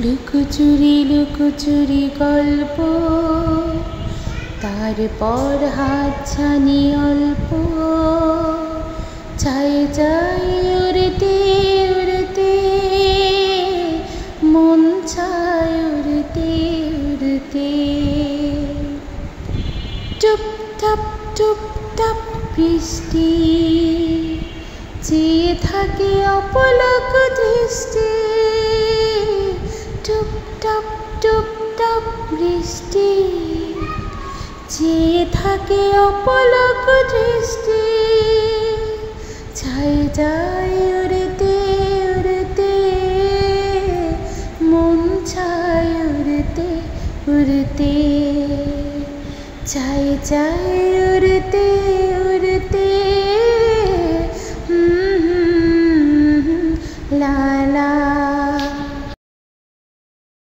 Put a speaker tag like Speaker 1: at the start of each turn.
Speaker 1: লুকোচুরি লুকোচুরি গল্প, তারপর হাতছানি অল্প। চাই চাই উড়তে উড়তে, মন চায় উড়তে উড়তে। টুপটাপ টুপটাপ বৃষ্টি, চেয়ে থাকে অপলক দৃষ্টি। টুপটাপ টুপটাপ বৃষ্টি, চেয়ে থাকে অপলক দৃষ্টি। চাই চাই উড়তে উড়তে, মন চায় উড়তে উড়তে। চাই চাই উড়তে